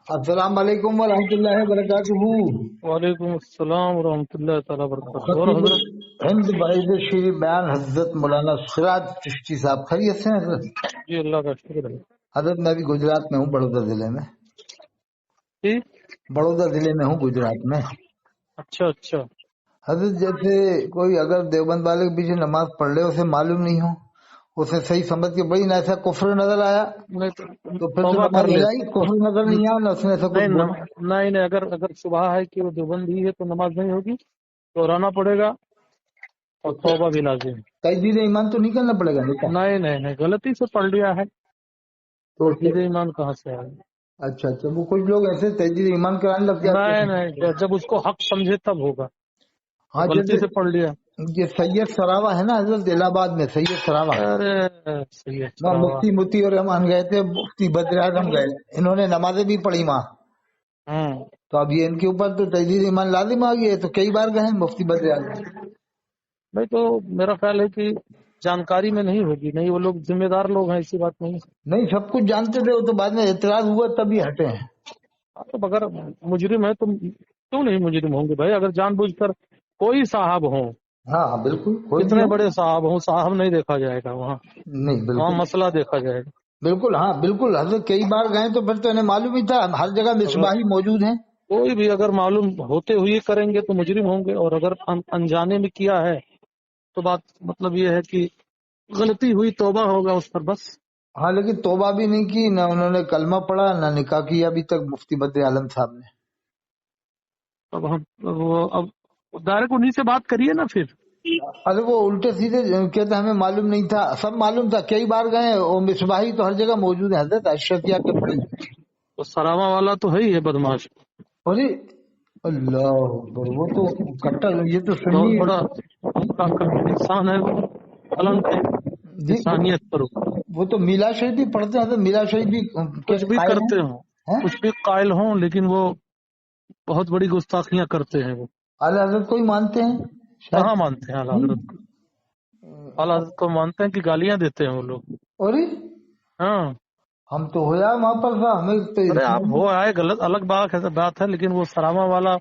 السلام علیکم ورحمۃ اللہ وبرکاتہ۔ وعلیکم السلام ورحمۃ اللہ تعالیٰ وبرکاتہ۔ اور خطیب حضرت ہند بعید شیر بیان حضرت مولانا سراج چشتی صاحب خیریت سے ہیں حضرت؟ جی اللہ کا شکر ہے حضرت میں بھی گجرات میں ہوں، بڑودہ ضلع میں۔ جی بڑودہ ضلع میں ہوں گجرات میں۔ اچھا اچھا حضرت جیسے کوئی اگر دیوبند والے کے پیچھے نماز پڑھ لے، اسے معلوم نہیں ہو، اسے صحیح سمجھ کے بڑی نہ ایسا کفر نظر آیا نہیں تو پھر تو توبہ نماز کر ہو لے۔ جائے گی؟ کفر نظر نہیں آیا نہ اس نے ایسا کچھ نہیں بولا۔ نہیں نہیں، اگر شبہ ہے کہ وہ دیوبندی ہے تو نماز نہیں ہوگی، دہرانا پڑے گا اور توبہ بھی لازم ہے۔ تجدید ایمان تو نہیں کرنا پڑے گا نہیں؟ نہیں نہیں نہیں، غلطی سے پڑھ لیا ہے، تو تجدید ایمان کہاں سے آئے؟ اچھا اچھا، وہ کچھ لوگ ایسے تجدید ایمان کرانے لگ جاتے نہیں ہیں۔ نہیں، جب اس کو حق سمجھے تب ہوگا، ہاں غلطی جیسے سے پڑھ لیا۔ یہ سید سراوا ہے نا حضرت، الہ آباد میں سید سراوا، ارے صحیح وہاں اچھا۔ مفتی متی اور رحمان گئے تھے، مفتی بدر اعظم گئے، انہوں نے نمازیں بھی پڑھی وہاں۔ تو اب یہ ان کے اوپر تو تجدید ایمان لازم آ گئی ہے، تو کئی بار گئے ہیں مفتی بدر اعظم۔ بھائی تو میرا خیال ہے کہ جانکاری میں نہیں ہوگی، نہیں وہ لوگ ذمہ دار لوگ ہیں، ایسی بات نہیں ہے۔ نہیں سب کچھ جانتے تھے، وہ تو بعد میں اعتراض ہوا تب ہی ہٹے ہیں۔ تو اگر مجرم ہے تو کیوں نہیں مجرم ہوں گے بھائی؟ اگر جان بوجھ کر کوئی صاحب ہوں، ہاں ہاں بالکل، کوئی بھی کتنے ہو۔ بڑے صاحب ہوں، صاحب نہیں دیکھا جائے گا وہاں نہیں وہاں بالکل مسئلہ دیکھا جائے گا۔ بالکل، ہاں بالکل حضرت کئی بار گئے تو پھر تو انہیں معلوم ہی تھا ہر جگہ اگر مصباحی موجود ہیں۔ کوئی بھی اگر معلوم ہوتے ہوئے کریں گے تو مجرم ہوں گے، اور اگر انجانے میں کیا ہے تو بات مطلب یہ ہے کہ غلطی ہوئی، توبہ ہوگا اس پر بس۔ ہاں لیکن توبہ بھی نہیں کی، نہ انہوں نے کلمہ پڑھا، نہ نکاح کیا ابھی تک مفتی بدر عالم صاحب نے۔ اب ہم اب ڈائریکٹ انہیں سے بات کریے نا پھر۔ ارے وہ الٹے سیدھے کہتے ہمیں معلوم نہیں تھا، سب معلوم تھا، کئی بار گئے، وہ مصباحی تو ہر جگہ موجود ہے حضرت، اشرفیہ کے پڑھی۔ تو سراما والا تو ہے ہی ہے بدماش، ارے اللہ اکبر، وہ تو کٹر، یہ تو بہت سنی بڑا انسان ہے وہ، قلم ہے جی۔ انسانیت پر۔ وہ تو میلا شریف بھی پڑھتے ہیں حضرت، میلا شریف بھی کے کچھ بھی قائل کرتے ہوں، ہیں۔ کچھ بھی قائل ہوں، لیکن وہ بہت بڑی گستاخیاں کرتے ہیں وہ۔ اعلی حضرت کو ہی مانتے ہیں شاید۔ کہاں مانتے ہیں اعلیٰ حضرت کو؟ اعلیٰ حضرت کو مانتے ہیں کہ گالیاں دیتے ہیں وہ لوگ؟ ارے ہاں، ہم تو ہو جائے وہاں پر تھا، ہمیں تو ارے آپ ہو آئے غلط الگ بات ہے، لیکن وہ سراما والا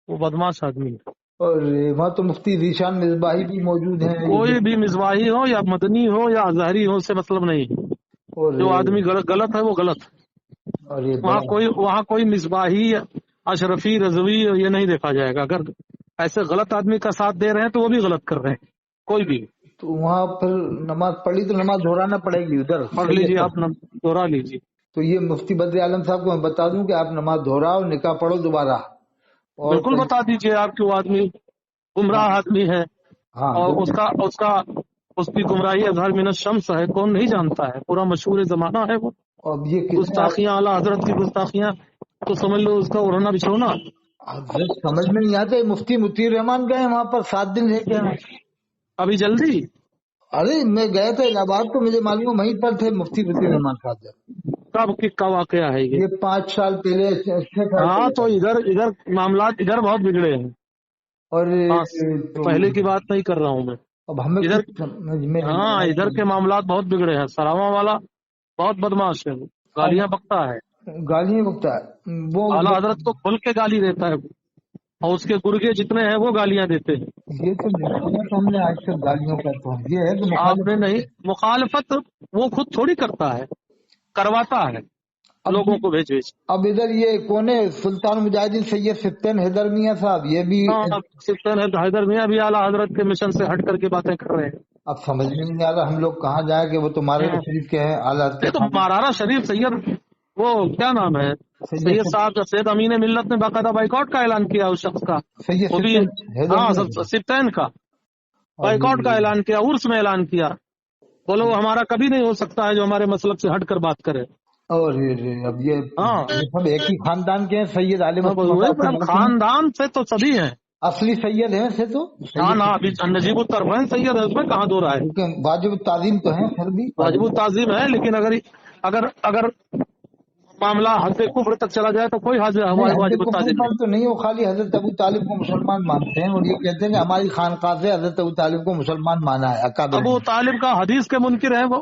وہ بدماش آدمی ہے۔ اور وہاں تو مفتی ذیشان مصباحی بھی موجود ہیں۔ کوئی بھی مصباحی ہو یا مدنی ہو یا اظہری ہو، سے مطلب نہیں، اور جو آدمی غلط ہے وہ غلط ہے۔ اور یہ بڑا وہاں کوئی مصباحی اشرفی رضوی یہ نہیں دیکھا جائے گا۔ اگر ایسے غلط آدمی کا ساتھ دے رہے ہیں تو وہ بھی غلط کر رہے ہیں، کوئی بھی۔ تو وہاں پھر نماز پڑھی تو نماز دہرانا پڑے گی ادھر پڑھ سید لیجیے، پر۔ آپ دوہرا لیجیے۔ تو یہ مفتی بدر عالم صاحب کو میں بتا دوں کہ آپ نماز دہراؤ، نکاح پڑھو دوبارہ۔ اور بالکل بتا دیجیے، آپ کی وہ آدمی گمراہ آدمی ہے، ہاں اور بالکل۔ اس کی گمراہی اظہار من الشمس ہے، کون نہیں جانتا ہے، پورا مشہور زمانہ ہے وہ۔ اب یہ کتنے گستاخیاں، اعلیٰ حضرت کی گستاخیاں تو سمجھ لو اس کا اڑنا بچھونا۔ حضرت سمجھ میں نہیں آتے، مفتی مطیع الرحمان گئے وہاں پر 7 دن رہ کے آئے۔ ابھی جلدی؟ ارے میں گئے تھے الہ آباد تو مجھے معلوم وہیں پر تھے مفتی مطیع الرحمان صاحب جب۔ کب کا واقعہ ہے یہ؟ یہ 5 سال پہلے 6 سال ہاں پہلے تو کا۔ ادھر معاملات ادھر بہت بگڑے ہیں۔ اور ہاں، تو پہلے کی بات نہیں کر رہا ہوں میں، اب ہمیں ادھر۔ کچھ سمجھ میں نہیں ہاں آیا ادھر کہ کے معاملات بہت بگڑے ہیں۔ سراما والا بہت بدماش ہے، وہ گالیاں بکتا ہے، گالیاں بکتا ہے وہ۔ اعلیٰ حضرت کو کھل کے گالی دیتا ہے، اور اس کے گرگے جتنے ہیں وہ گالیاں دیتے ہیں۔ یہ تو دیکھا تو ہم نے آج تک گالیوں کا، تو یہ ہے کہ آپ نے مخالفت۔ نہیں، مخالفت وہ خود تھوڑی کرتا ہے، کرواتا ہے اب لوگوں کو بھیج بھیج۔ اب ادھر یہ کون ہے سلطان مجاہدین سید سبطین حیدر میاں صاحب، یہ بھی ہاں، سلطان حیدر میاں بھی اعلیٰ حضرت کے مشن سے ہٹ کر کے باتیں کر رہے ہیں۔ اب سمجھ میں نہیں آ رہا ہم لوگ کہاں جائیں کہ وہ تو مارے شریف کے ہیں اعلیٰ کے یہ تو خان مارارا شریف سید، وہ کیا نام ہے، سید صاحب، سید امین ملت نے باقاعدہ بائیکاٹ کا اعلان کیا اس شخص کا، سید وہ بھی۔ سبطین حیدر ہاں، میاں۔ سبتین کا اور بائیکاٹ کا اعلان کیا، عرس میں اعلان کیا، بولو وہ ہمارا کبھی نہیں ہو سکتا ہے جو ہمارے مسلک سے ہٹ کر بات کرے۔ اب یہ ہاں، سب ایک ہی خاندان کے ہیں، سید عالم خاندان سے تو سبھی ہیں۔ اصلی سید ہیں سے تو ہاں سید، نا، ابھی نجیب الطرفین سید ہے، اس میں کہاں دو رہا ہے، کیونکہ واجب التعظیم تو ہیں پھر بھی واجب التعظیم ہے، لیکن اگر معاملہ حد کفر تک چلا جائے تو کوئی نہیں، واجب حضرت کفر التعظیم پر نہیں۔ تو نہیں، وہ خالی حضرت ابو طالب کو مسلمان مانتے ہیں، اور یہ کہتے ہیں کہ ہماری خانقاہ سے حضرت ابو طالب کو مسلمان مانا ہے اکابر ابو نے۔ طالب کا حدیث کے منکر ہیں وہ،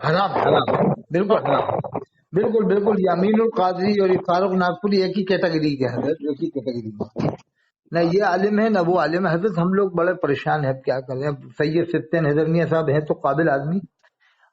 حرام حرام بالکل حرام بالکل بالکل یہ امین القادری اور یہ فاروق ناگپوری ایک ہی کیٹیگری کے حضرت ایک ہی کیٹیگری میں نہ یہ عالم ہے نہ وہ عالم ہے حضرت ہم لوگ بڑے پریشان ہیں اب کیا کریں اب سید ستین حیدر میاں صاحب ہیں تو قابل آدمی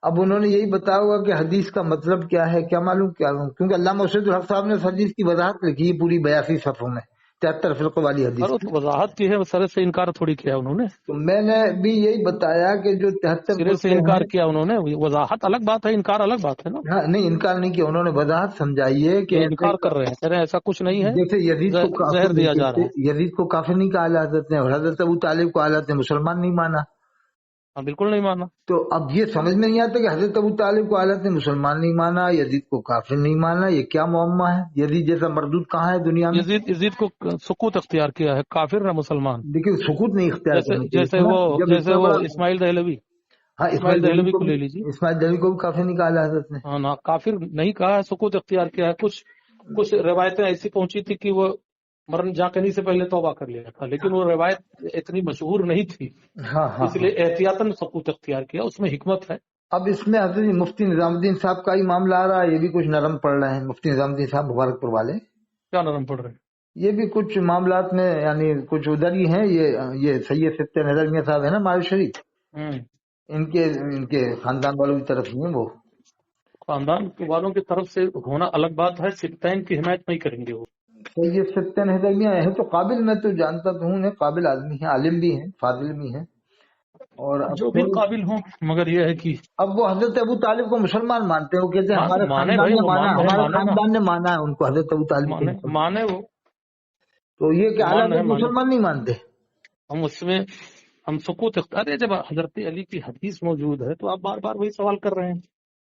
اب انہوں نے یہی بتایا ہوا کہ حدیث کا مطلب کیا ہے کیا معلوم کیونکہ علامہ مرشد الحق صاحب نے اس حدیث کی وضاحت لکھی ہے پوری 82 صفحوں میں 73 فرقوں والی حدیث اور وضاحت کی ہے، سر سے انکار تھوڑی کیا انہوں نے، تو میں نے بھی یہی بتایا کہ جو 73 سرے سے فرقے انکار ہیں کیا انہوں نے، وضاحت الگ بات ہے، انکار الگ بات ہے نا. ہاں نہیں انکار نہیں کیا انہوں نے وضاحت سمجھائی ہے کہ یہ ایسے انکار کر رہے ہیں، کہہ رہے ہیں ایسا کچھ نہیں ہے، جیسے یزید کو کافر زہر نہیں دیا جا رہا ہے. کہتے یزید کو کافر نہیں کہا حضرت نے اور حضرت ابو طالب کو حضرت نے مسلمان نہیں مانا ہاں بالکل نہیں مانا. تو اب یہ سمجھ میں نہیں آتا کہ حضرت ابو طالب کو حضرت نے مسلمان نہیں مانا یزید کو کافر نہیں مانا یہ کیا معمہ ہے یزید جیسا مردود کہاں ہے دنیا میں یزید کو سکوت اختیار کیا ہے، کافر نہ مسلمان. لیکن سکوت نہیں اختیار کرنا چاہیے جیسے تھا نا وہ جب جیسے اتنا وہ بڑا اسماعیل دہلوی، ہاں اسماعیل دہلوی کو لے لیجیے. اسماعیل دہلوی کو بھی کافر نکالا حضرت نے ہاں نا، کافر نہیں کہا ہے، سکوت اختیار کیا ہے. کچھ روایتیں ایسی پہنچی تھی کہ وہ مرن جاکنی سے پہلے توبہ کر لیا تھا، لیکن وہ روایت اتنی مشہور نہیں تھی، ہاں ہاں اس لیے احتیاطاً سکوت اختیار کیا. اس میں حکمت ہے. اب اس میں حضرت مفتی نظام الدین صاحب کا ہی معاملہ آ رہا ہے یہ بھی کچھ نرم پڑ رہے ہیں مفتی نظام الدین صاحب مبارک پور والے کیا نرم پڑ رہے ہیں؟ یہ بھی کچھ معاملات میں یعنی کچھ ادھر ہی ہیں یہ سید ستین حیدر میاں صاحب ہے نا مال شریف ان کے خاندان والوں کی طرف ہی ہیں وہ خاندان کے والوں کی طرف سے ہونا الگ بات ہے، سبتین کی حمایت نہیں کریں گے وہ. سید ستین حیدر میاں ہے تو قابل میں تو جانتا تو ہوں قابل آدمی ہیں عالم بھی ہیں فاضل بھی ہیں اور اب جو بھی قابل ہوں، مگر یہ ہے کہ اب وہ حضرت ابو طالب کو مسلمان مانتے ہیں وہ کہتے ہیں ہمارے مانے خاندان بھائی، نے وہ مانا مان رہے ہمارے مانے نا، خاندان نے مانا ہے ان کو حضرت ابو طالب کو مسلمان مانے وہ تو یہ کہ مان اعلیٰ رہے مانے. مسلمان نہیں مانتے ہم اس میں ہم سکوت ارے جب حضرت علی کی حدیث موجود ہے تو آپ بار بار وہی سوال کر رہے ہیں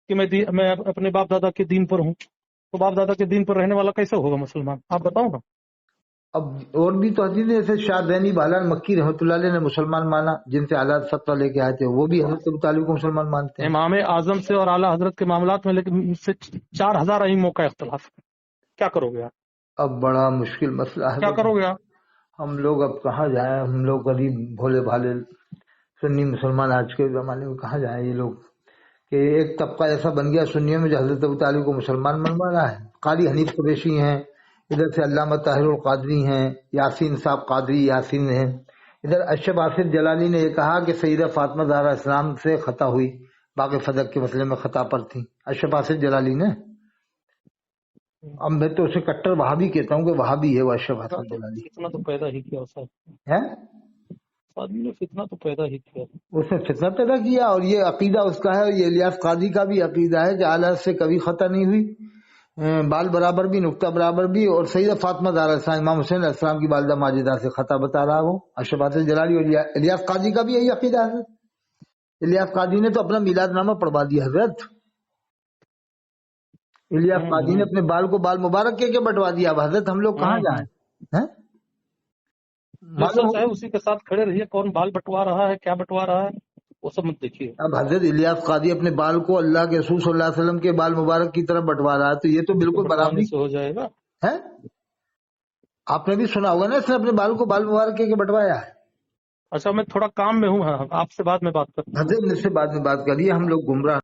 کہ میں اپنے باپ دادا کے دین پر ہوں، تو باپ دادا کے دین پر رہنے والا کیسے ہوگا مسلمان؟ آپ بتاؤ نا. اب اور بھی تو حدیث جیسے شاہ دینی بالان مکی رحمۃ اللہ علیہ نے مسلمان مانا جن سے حالات فتویٰ لے کے آئے تھے وہ بھی حضرت ابو طالب کو مسلمان مانتے ہیں امام اعظم سے اور اعلیٰ حضرت کے معاملات میں لیکن سے 4000 ائموں کا اختلاف ہے. کیا کرو گے آپ؟ اب بڑا مشکل مسئلہ ہے کیا کرو گے آپ؟ ہم لوگ اب کہاں جائیں ہم لوگ غریب بھولے بھالے سنی مسلمان آج کے زمانے میں کہاں جائیں یہ لوگ کہ ایک طبقہ ایسا بن گیا سنیوں میں جو حضرت ابو طالب کو مسلمان منوا رہا ہے قاری حنیف قریشی ہیں ادھر سے علامہ طاہر القادری ہیں یاسین صاحب قادری یاسین ہیں ادھر اشرف آصف جلالی نے یہ کہا کہ سیدہ فاطمہ زہرا اسلام سے خطا ہوئی باقی فدق کے مسئلے میں خطا پر تھی اشرف آصف جلالی نے اب میں تو اسے کٹر وہابی کہتا ہوں کہ وہابی ہے وہ اشرف آصف جلالی فتنہ تو پیدا ہی کیا اس ہے آدمی نے، فتنہ تو پیدا ہی کیا. اس نے فتنہ پیدا کیا اور یہ عقیدہ اس کا ہے اور یہ الیاس قاضی کا بھی عقیدہ ہے کہ اعلیٰ سے کبھی خطا نہیں ہوئی بال برابر بھی نقطہ برابر بھی اور سیدہ فاطمہ زہرا السلام امام حسین علیہ السلام کی والدہ ماجدہ سے خطا بتا رہا وہ اشرف آصف جلالی اور الیاس قاضی کا بھی یہی عقیدہ ہے الیاس قاضی نے تو اپنا میلاد نامہ پڑھوا دیا حضرت الیاس قاضی نے اپنے بال کو بال مبارک کے بٹوا دیا اب حضرت ہم لوگ کہاں جائیں جو سچ ہے اسی کے ساتھ کھڑے رہیے. کون بال بٹوا رہا ہے کیا بٹوا رہا ہے وہ سب مت دیکھیے. اب حضرت الیاس قاضی اپنے بال کو اللہ کے رسول صلی اللہ علیہ وسلم کے بال مبارک کی طرف بٹوا رہا ہے تو یہ تو بالکل برابری سے ہو جائے گا ہے آپ نے بھی سنا ہوگا نا اس نے اپنے بال کو بال مبارک کے بٹوایا ہے. اچھا میں تھوڑا کام میں ہوں، آپ سے بعد میں بات کرتا ہوں. حضرت مجھ سے بعد میں بات کریے ہم لوگ گمراہ